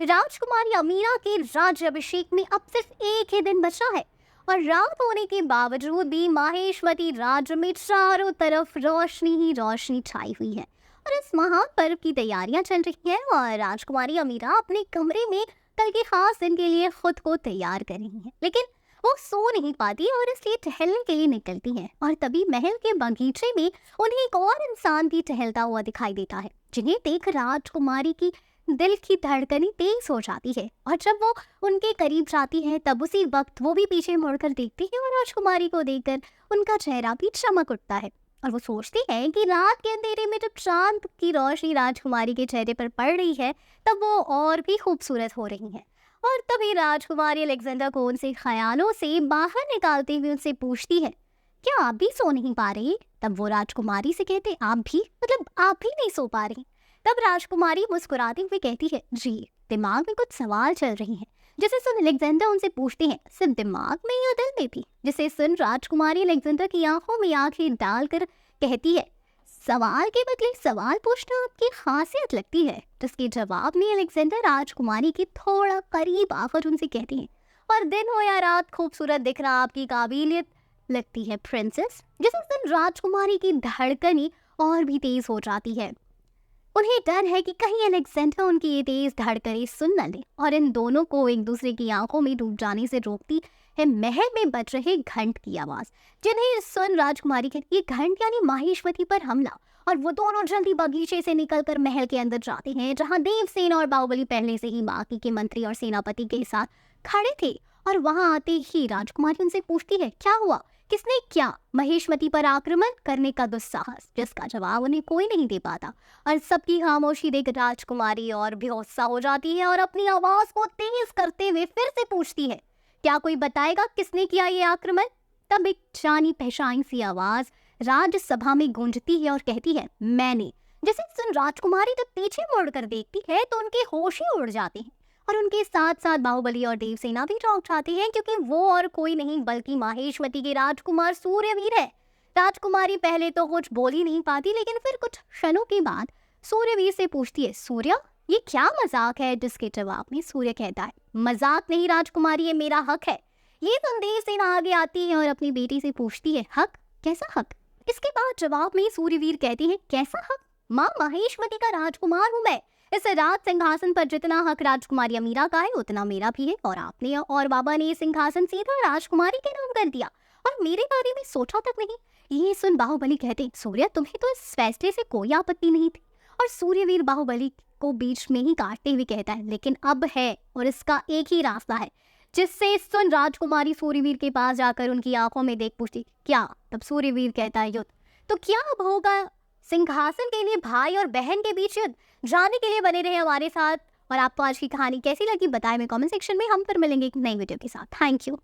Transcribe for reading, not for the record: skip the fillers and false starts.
राजकुमारी अमीरा के राज्याभिषेक में अब सिर्फ एक ही दिन बचा है और रात होने के बावजूद भी माहेश्वती राज्य में चारों तरफ रोशनी ही रोशनी छाई हुई है और इस महान पर्व की तैयारियां चल रही हैं और राजकुमारी अमीरा अपने कमरे में कल के खास दिन के लिए खुद को तैयार कर रही हैं। लेकिन वो सो नहीं पाती और इसलिए टहलने के लिए निकलती हैं और तभी महल के बगीचे में उन्हें एक और इंसान भी टहलता हुआ दिखाई देता है, जिन्हें देख राजकुमारी की दिल की धड़कनें तेज हो जाती है और जब वो उनके करीब जाती है तब उसी वक्त वो भी पीछे मुड़कर देखती है और राजकुमारी को देखकर उनका चेहरा भी चमक उठता है और वो सोचती है कि रात के अंधेरे में जब चांद की रोशनी राजकुमारी के चेहरे पर पड़ रही है तब वो और भी खूबसूरत हो रही है। और तभी राजकुमारी अलेक्जेंडर को उनसे ख्यालों से बाहर निकालते हुए उनसे पूछती है, क्या आप भी सो नहीं पा रही? तब वो राजकुमारी से कहते, आप भी? मतलब आप भी नहीं सो पा रही? तब राजकुमारी मुस्कुराते हुए कहती है, जी दिमाग में कुछ सवाल चल रही हैं। जिसे सुन अलेक्जेंडर उनसे पूछते हैं, सिर्फ दिमाग में या दिल में भी? जिसे सुन राजकुमारी अलेक्जेंडर की आंखों में आंखें डालकर कहती है, सवाल के बदले सवाल पूछना आपकी खासियत लगती है। जिसके जवाब में अलेक्जेंडर राजकुमारी के थोड़ा करीब आकर उनसे कहती हैं, और दिन हो या रात खूबसूरत दिखना आपकी काबिलियत लगती है प्रिंसेस। जिस दिन राजकुमारी की धड़कनें और भी तेज हो जाती है। उन्हें डर है कि कहीं अलेक्जेंडर उनकी ये तेज धड़कनें सुन न ले और इन दोनों को एक दूसरे की आंखों में डूब जाने से रोकती है महल में बज रहे घंट की आवाज, जिन्हें सुन राजकुमारी कहती है, घंट यानी माहेश्वती पर हमला। और वो दोनों जल्दी बगीचे से निकलकर महल के अंदर जाते हैं, जहां देवसेन और बाहुबली पहले से ही बाकी के मंत्री और सेनापति के साथ खड़े थे। और वहां आते ही राजकुमारी उनसे पूछती है, क्या हुआ? किसने क्या महेश्वती पर आक्रमण करने का दुस्साहस? जिसका जवाब उन्हें कोई नहीं दे पाता और सबकी खामोशी देख राजकुमारी और बेहोश हो जाती है और अपनी आवाज को तेज करते हुए फिर से पूछती है, क्या कोई बताएगा किसने किया ये आक्रमण? तब एक जानी पहचानी सी आवाज राज्यसभा में गूंजती है और कहती है, मैंने। जिसे सुन राजकुमारी जब पीछे मुड़कर देखती है तो उनके होश ही उड़ जाते हैं और उनके साथ साथ बाहुबली और देवसेना भी चौंक जाते हैं, क्योंकि वो और कोई नहीं बल्कि माहेश्वती के राजकुमार सूर्यवीर है। राजकुमारी पहले तो कुछ बोल ही नहीं पाती, लेकिन फिर कुछ क्षणों के बाद सूर्यवीर से पूछती है, सूर्य ये क्या मजाक है? जिसके जवाब में सूर्य कहता है, मजाक नहीं राजकुमारी, ये मेरा हक है। ये सुन देवसेना आगे आती है और अपनी बेटी से पूछती है, हक? कैसा हक? इसके बाद जवाब में सूर्यवीर कहती है, कैसा हक? माँ माहेश्वती का राजकुमार हूँ मैं। इस राज सिंहासन पर जितना हक राजकुमारी अमीरा का है उतना मेरा भी है, और आपने और बाबा ने ये सिंहासन सीधा राजकुमारी के नाम कर दिया और मेरे बारे में सोचा तक नहीं। ये सुन बाहुबली कहते, सूर्य तुम्हें तो इस फैसले से कोई आपत्ति नहीं थी। और सूर्यवीर बाहुबली को बीच में ही काटते हुए कहता है, लेकिन अब है और इसका एक ही रास्ता है। जिससे सुन राजकुमारी सूर्यवीर के पास जाकर उनकी आंखों में देख पूछती, क्या? तब सूर्यवीर कहता है, युद्ध। तो क्या अब होगा? सिंहासन के लिए भाई और बहन के बीच युद्ध। जानने के लिए बने रहे हमारे साथ। और आपको आज की कहानी कैसी लगी बताएं में कमेंट सेक्शन में। हम फिर मिलेंगे एक नई वीडियो के साथ। Thank you.